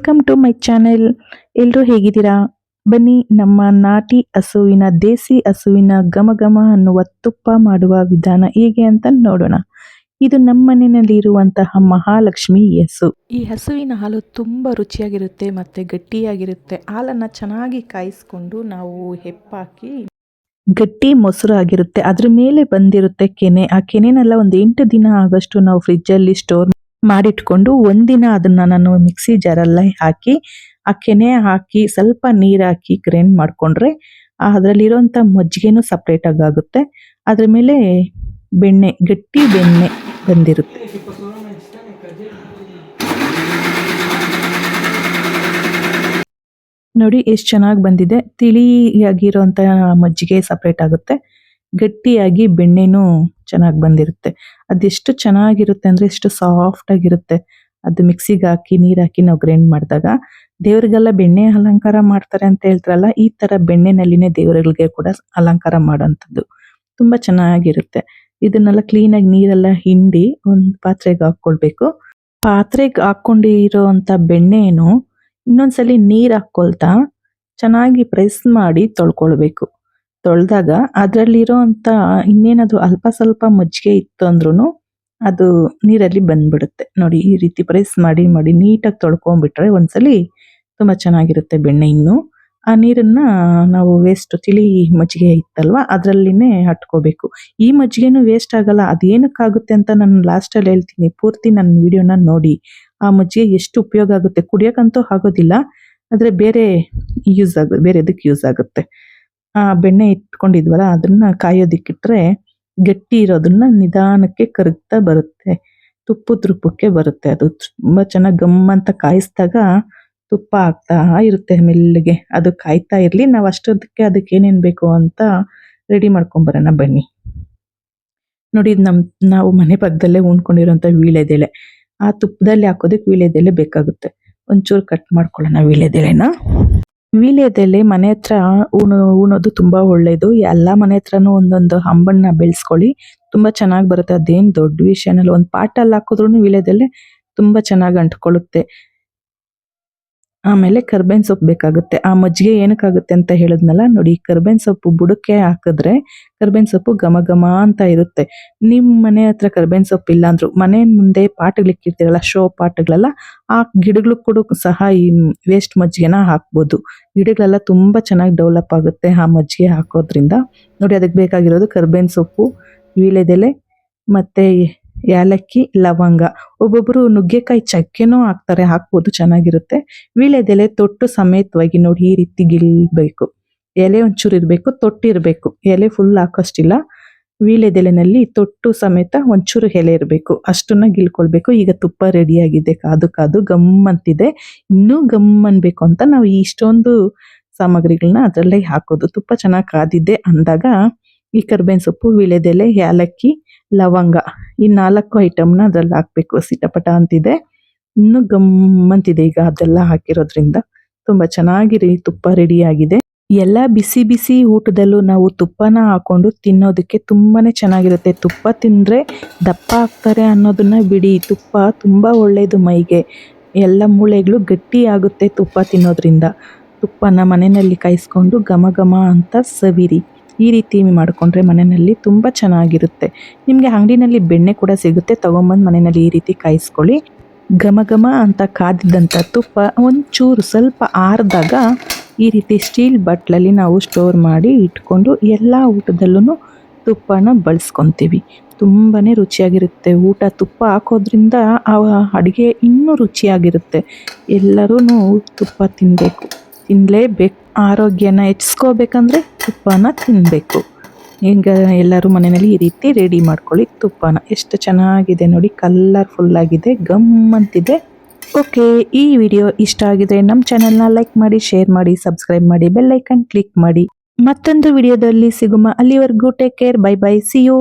Welcome to my channel. ಎಲ್ಲರೂ ಹೇಗಿದ್ದೀರಾ? ಬನ್ನಿ ನಮ್ಮ ನಾಟಿ ಹಸುವಿನ ದೇಸಿ ಹಸುವಿನ ಘಮ ಘಮ ಅನ್ನುವ ತುಪ್ಪ ಮಾಡುವ ವಿಧಾನ ಹೇಗೆ ಅಂತ ನೋಡೋಣ. ಇದು ನಮ್ಮ ಮನೆಯಲ್ಲಿ ಇರುವಂತಹ ಮಹಾಲಕ್ಷ್ಮಿ ಹಸು. ಈ ಹಸುವಿನ ಹಾಲು ತುಂಬ ರುಚಿಯಾಗಿರುತ್ತೆ ಮತ್ತು ಗಟ್ಟಿಯಾಗಿರುತ್ತೆ. ಹಾಲನ್ನು ಚೆನ್ನಾಗಿ ಕಾಯಿಸ್ಕೊಂಡು ನಾವು ಹೆಪ್ಪಾಕಿ ಗಟ್ಟಿ ಮೊಸರು ಆಗಿರುತ್ತೆ. ಅದ್ರ ಮೇಲೆ ಬಂದಿರುತ್ತೆ ಕೆನೆ. ಆ ಕೆನೆನೆಲ್ಲ ಒಂದು 8 ದಿನ ಆಗಷ್ಟು ನಾವು ಫ್ರಿಜ್ಜಲ್ಲಿ ಸ್ಟೋರ್ ಮಾಡಿಟ್ಕೊಂಡು ಒಂದಿನ ಅದನ್ನ ನಾನು ಮಿಕ್ಸಿ ಜಾರಲ್ಲೇ ಹಾಕಿ ಆ ಕೆನೆ ಹಾಕಿ ಸ್ವಲ್ಪ ನೀರು ಹಾಕಿ ಗ್ರೈಂಡ್ ಮಾಡಿಕೊಂಡ್ರೆ ಅದರಲ್ಲಿರೋಂಥ ಮಜ್ಜಿಗೆನೂ ಸಪ್ರೇಟ್ ಆಗುತ್ತೆ. ಅದ್ರ ಮೇಲೆ ಬೆಣ್ಣೆ, ಗಟ್ಟಿ ಬೆಣ್ಣೆ ಬಂದಿರುತ್ತೆ. ನೋಡಿ ಎಷ್ಟು ಚೆನ್ನಾಗಿ ಬಂದಿದೆ. ತಿಳಿಯಾಗಿರೋಂಥ ಮಜ್ಜಿಗೆ ಸಪ್ರೇಟ್ ಆಗುತ್ತೆ, ಗಟ್ಟಿಯಾಗಿ ಬೆಣ್ಣೆನೂ ಚೆನ್ನಾಗಿ ಬಂದಿರುತ್ತೆ. ಅದೆಷ್ಟು ಚೆನ್ನಾಗಿರುತ್ತೆ ಅಂದರೆ ಎಷ್ಟು ಸಾಫ್ಟ್ ಆಗಿರುತ್ತೆ. ಅದು ಮಿಕ್ಸಿಗೆ ಹಾಕಿ ನೀರು ಹಾಕಿ ನಾವು ಗ್ರೈಂಡ್ ಮಾಡಿದಾಗ ದೇವರಿಗೆಲ್ಲ ಬೆಣ್ಣೆ ಅಲಂಕಾರ ಮಾಡ್ತಾರೆ ಅಂತ ಹೇಳ್ತಾರಲ್ಲ, ಈ ಥರ ಬೆಣ್ಣೆನಲ್ಲಿನೇ ದೇವರುಗಳಿಗೆ ಕೂಡ ಅಲಂಕಾರ ಮಾಡೋಂಥದ್ದು ತುಂಬ ಚೆನ್ನಾಗಿರುತ್ತೆ. ಇದನ್ನೆಲ್ಲ ಕ್ಲೀನಾಗಿ ನೀರೆಲ್ಲ ಹಿಂಡಿ ಒಂದು ಪಾತ್ರೆಗೆ ಹಾಕ್ಕೊಳ್ಬೇಕು. ಪಾತ್ರೆಗೆ ಹಾಕ್ಕೊಂಡಿರೋ ಅಂಥ ಬೆಣ್ಣೆಯನ್ನು ಇನ್ನೊಂದ್ಸಲಿ ನೀರು ಹಾಕ್ಕೊಳ್ತಾ ಚೆನ್ನಾಗಿ ಪ್ರೆಸ್ ಮಾಡಿ ತೊಳ್ಕೊಳ್ಬೇಕು. ತೊಳೆದಾಗ ಅದರಲ್ಲಿರೋ ಅಂಥ ಇನ್ನೇನಾದರೂ ಅಲ್ಪ ಸ್ವಲ್ಪ ಮಜ್ಜಿಗೆ ಇತ್ತು ಅಂದ್ರೂ ಅದು ನೀರಲ್ಲಿ ಬಂದ್ಬಿಡುತ್ತೆ. ನೋಡಿ ಈ ರೀತಿ ಪ್ರೆಸ್ ಮಾಡಿ ಮಾಡಿ ನೀಟಾಗಿ ತೊಳ್ಕೊಂಡ್ಬಿಟ್ರೆ ಒಂದ್ಸಲಿ ತುಂಬ ಚೆನ್ನಾಗಿರುತ್ತೆ ಬೆಣ್ಣೆ. ಇನ್ನು ಆ ನೀರನ್ನು ನಾವು ವೇಸ್ಟ್ ತಿಳಿ ಮಜ್ಜಿಗೆ ಇತ್ತಲ್ವ ಅದರಲ್ಲಿನೇ ಹಟ್ಕೋಬೇಕು. ಈ ಮಜ್ಜಿಗೆನೂ ವೇಸ್ಟ್ ಆಗಲ್ಲ. ಅದೇನಕ್ಕಾಗುತ್ತೆ ಅಂತ ನಾನು ಲಾಸ್ಟಲ್ಲಿ ಹೇಳ್ತೀನಿ, ಪೂರ್ತಿ ನನ್ನ ವಿಡಿಯೋನ ನೋಡಿ. ಆ ಮಜ್ಜಿಗೆ ಎಷ್ಟು ಉಪಯೋಗ ಆಗುತ್ತೆ, ಕುಡಿಯೋಕ್ಕಂತೂ ಆಗೋದಿಲ್ಲ, ಆದರೆ ಬೇರೆ ಇದಕ್ಕೆ ಯೂಸ್ ಆಗುತ್ತೆ. ಆ ಬೆಣ್ಣೆ ಇಟ್ಕೊಂಡಿದ್ವಲ್ಲ ಅದನ್ನ ಕಾಯೋದಿಕ್ಕಿಟ್ರೆ ಗಟ್ಟಿ ಇರೋದನ್ನ ನಿಧಾನಕ್ಕೆ ಕರಗ್ತಾ ಬರುತ್ತೆ, ತುಪ್ಪದ ರೂಪಕ್ಕೆ ಬರುತ್ತೆ. ಅದು ತುಂಬ ಚೆನ್ನಾಗಿ ಗಮ್ಮಂತ ಕಾಯಿಸಿದಾಗ ತುಪ್ಪ ಆಗ್ತಾ ಇರುತ್ತೆ ಮೆಲ್ಲಗೆ. ಅದು ಕಾಯ್ತಾ ಇರಲಿ, ನಾವು ಅಷ್ಟೊದಕ್ಕೆ ಅದಕ್ಕೆ ಏನೇನು ಬೇಕು ಅಂತ ರೆಡಿ ಮಾಡ್ಕೊಂಬರೋಣ ಬನ್ನಿ. ನೋಡಿ ನಾವು ಮನೆ ಪಕ್ಕದಲ್ಲೇ ಉಣ್ಕೊಂಡಿರೋಂಥ ವೀಳ್ಯದೆಲೆ, ಆ ತುಪ್ಪದಲ್ಲಿ ಹಾಕೋದಕ್ಕೆ ವೀಳ್ಯದೆಲೆ ಬೇಕಾಗುತ್ತೆ. ಒಂಚೂರು ಕಟ್ ಮಾಡ್ಕೊಳ್ಳೋಣ ವೀಳ್ಯದೆಲೆನ. ವೀಳ್ಯದೆಲೆ ಮನೆ ಹತ್ರ ಉಣೋದು ತುಂಬ ಒಳ್ಳೆಯದು. ಎಲ್ಲ ಮನೆ ಹತ್ರನೂ ಒಂದೊಂದು ಹಂಬಣ್ಣ ಬೆಳೆಸ್ಕೊಳ್ಳಿ, ತುಂಬ ಚೆನ್ನಾಗಿ ಬರುತ್ತೆ. ಅದೇನು ದೊಡ್ಡ ವಿಷಯನಲ್ಲ. ಒಂದು ಪಾಟಲ್ಲಿ ಹಾಕಿದ್ರೂ ವೀಳ್ಯದೆಲೆ ತುಂಬ ಚೆನ್ನಾಗಿ ಅಂಟ್ಕೊಳ್ಳುತ್ತೆ. ಆಮೇಲೆ ಕರ್ಬೇವಿನ ಸೊಪ್ಪು ಬೇಕಾಗುತ್ತೆ. ಆ ಮಜ್ಜಿಗೆ ಏನಕ್ಕಾಗುತ್ತೆ ಅಂತ ಹೇಳಿದ್ನಲ್ಲ, ನೋಡಿ ಕರ್ಬೇವಿನ ಸೊಪ್ಪು ಬುಡಕ್ಕೆ ಹಾಕಿದ್ರೆ ಕರ್ಬೇವಿನ ಸೊಪ್ಪು ಘಮ ಘಮ ಅಂತ ಇರುತ್ತೆ. ನಿಮ್ಮ ಮನೆ ಹತ್ರ ಕರ್ಬೇವಿನ ಸೊಪ್ಪು ಇಲ್ಲ ಅಂದ್ರು ಮನೆ ಮುಂದೆ ಪಾಟ್ಗಳಿಕ್ಕಿರ್ತೀರಲ್ಲ, ಶೋ ಪಾಟ್ಗಳೆಲ್ಲ, ಆ ಗಿಡಗಳು ಕೂಡ ಸಹ ಈ ವೇಸ್ಟ್ ಮಜ್ಜಿಗೆನ ಹಾಕ್ಬೋದು. ಗಿಡಗಳೆಲ್ಲ ತುಂಬ ಚೆನ್ನಾಗಿ ಡೆವಲಪ್ ಆಗುತ್ತೆ ಆ ಮಜ್ಜಿಗೆ ಹಾಕೋದ್ರಿಂದ. ನೋಡಿ ಅದಕ್ಕೆ ಬೇಕಾಗಿರೋದು ಕರ್ಬೇವಿನ ಸೊಪ್ಪು, ವೀಳ್ಯದೆಲೆ ಮತ್ತು ಏಲಕ್ಕಿ, ಲವಂಗ. ಒಬ್ಬೊಬ್ಬರು ನುಗ್ಗೆಕಾಯಿ ಚಕ್ಕೆನೂ ಹಾಕ್ತಾರೆ, ಹಾಕ್ಬೋದು, ಚೆನ್ನಾಗಿರುತ್ತೆ. ವೀಳ್ಯದೆಲೆ ತೊಟ್ಟು ಸಮೇತವಾಗಿ ನೋಡಿ ಈ ರೀತಿ ಗಿಲ್ಬೇಕು. ಎಲೆ ಒಂಚೂರು ಇರಬೇಕು, ತೊಟ್ಟಿರಬೇಕು. ಎಲೆ ಫುಲ್ ಹಾಕೋಷ್ಟಿಲ್ಲ. ವೀಳ್ಯದೆಲೆನಲ್ಲಿ ತೊಟ್ಟು ಸಮೇತ ಒಂಚೂರು ಎಲೆ ಇರಬೇಕು, ಅಷ್ಟನ್ನ ಗಿಲ್ಕೊಳ್ಬೇಕು. ಈಗ ತುಪ್ಪ ರೆಡಿಯಾಗಿದೆ, ಕಾದು ಕಾದು ಗಮ್ಮಂತಿದೆ. ಇನ್ನೂ ಗಮ್ಮನ್ಬೇಕು ಅಂತ ನಾವು ಇಷ್ಟೊಂದು ಸಾಮಗ್ರಿಗಳನ್ನ ಅದರಲ್ಲೇ ಹಾಕೋದು. ತುಪ್ಪ ಚೆನ್ನಾಗಿ ಕಾದಿದ್ದೆ ಅಂದಾಗ ಈ ಕರ್ಬೇವಿನ ಸೊಪ್ಪು, ವೀಳ್ಯದೆಲೆ, ಏಲಕ್ಕಿ, ಲವಂಗ, ಈ 4 ಐಟಮ್ನ ಅದ್ರಲ್ಲಿ ಹಾಕಬೇಕು. ಸಿಟಪಟ ಅಂತಿದೆ, ಇನ್ನೂ ಗಮ್ಮಂತಿದೆ. ಈಗ ಅದೆಲ್ಲ ಹಾಕಿರೋದ್ರಿಂದ ತುಂಬ ಚೆನ್ನಾಗಿ ತುಪ್ಪ ರೆಡಿಯಾಗಿದೆ. ಎಲ್ಲ ಬಿಸಿ ಬಿಸಿ ಊಟದಲ್ಲೂ ನಾವು ತುಪ್ಪನ ಹಾಕೊಂಡು ತಿನ್ನೋದಕ್ಕೆ ತುಂಬಾ ಚೆನ್ನಾಗಿರುತ್ತೆ. ತುಪ್ಪ ತಿಂದರೆ ದಪ್ಪ ಆಗ್ತಾರೆ ಅನ್ನೋದನ್ನ ಬಿಡಿ, ತುಪ್ಪ ತುಂಬ ಒಳ್ಳೆಯದು ಮೈಗೆ. ಎಲ್ಲ ಮೂಳೆಗಳು ಗಟ್ಟಿ ಆಗುತ್ತೆ ತುಪ್ಪ ತಿನ್ನೋದ್ರಿಂದ. ತುಪ್ಪನ ಮನೆಯಲ್ಲಿ ಕಾಯಿಸ್ಕೊಂಡು ಘಮ ಘಮ ಅಂತ ಸವಿರಿ. ಈ ರೀತಿ ಮಾಡಿಕೊಂಡ್ರೆ ಮನೆಯಲ್ಲಿ ತುಂಬ ಚೆನ್ನಾಗಿರುತ್ತೆ. ನಿಮಗೆ ಅಂಗಡಿನಲ್ಲಿ ಬೆಣ್ಣೆ ಕೂಡ ಸಿಗುತ್ತೆ, ತೊಗೊಂಬಂದು ಮನೆಯಲ್ಲಿ ಈ ರೀತಿ ಕಾಯಿಸ್ಕೊಳ್ಳಿ. ಘಮ ಘಮ ಅಂತ ಕಾದಿದ್ದಂಥ ತುಪ್ಪ ಒಂಚೂರು ಸ್ವಲ್ಪ ಆರಿದಾಗ ಈ ರೀತಿ ಸ್ಟೀಲ್ ಬಟ್ಲಲ್ಲಿ ನಾವು ಸ್ಟೋರ್ ಮಾಡಿ ಇಟ್ಕೊಂಡು ಎಲ್ಲ ಊಟದಲ್ಲೂ ತುಪ್ಪನ ಬಳಸ್ಕೊತೀವಿ. ತುಂಬಾ ರುಚಿಯಾಗಿರುತ್ತೆ ಊಟ. ತುಪ್ಪ ಹಾಕೋದ್ರಿಂದ ಆ ಅಡುಗೆ ಇನ್ನೂ ರುಚಿಯಾಗಿರುತ್ತೆ. ಎಲ್ಲರೂ ತುಪ್ಪ ತಿನ್ನಲೇಬೇಕು. ಆರೋಗ್ಯನ ಹೆಚ್ಚಿಸ್ಕೋಬೇಕಂದ್ರೆ ತುಪ್ಪನ ತಿನ್ನಬೇಕು. ಈಗ ಎಲ್ಲರೂ ಮನೆಯಲ್ಲಿ ಈ ರೀತಿ ರೆಡಿ ಮಾಡ್ಕೊಳ್ಳಿ ತುಪ್ಪನ. ಎಷ್ಟು ಚೆನ್ನಾಗಿದೆ ನೋಡಿ, ಕಲರ್ಫುಲ್ಲಾಗಿದೆ, ಗಮ್ಮಂತಿದೆ. ಓಕೆ, ಈ ವಿಡಿಯೋ ಇಷ್ಟ ಆಗಿದ್ರೆ ನಮ್ಮ ಚಾನೆಲ್ನ ಲೈಕ್ ಮಾಡಿ, ಶೇರ್ ಮಾಡಿ, ಸಬ್ಸ್ಕ್ರೈಬ್ ಮಾಡಿ, ಬೆಲ್ ಐಕನ್ ಕ್ಲಿಕ್ ಮಾಡಿ. ಮತ್ತೊಂದು ವಿಡಿಯೋದಲ್ಲಿ ಸಿಗುಮ. ಅಲ್ಲಿವರೆಗೂ take care, bye bye, see you.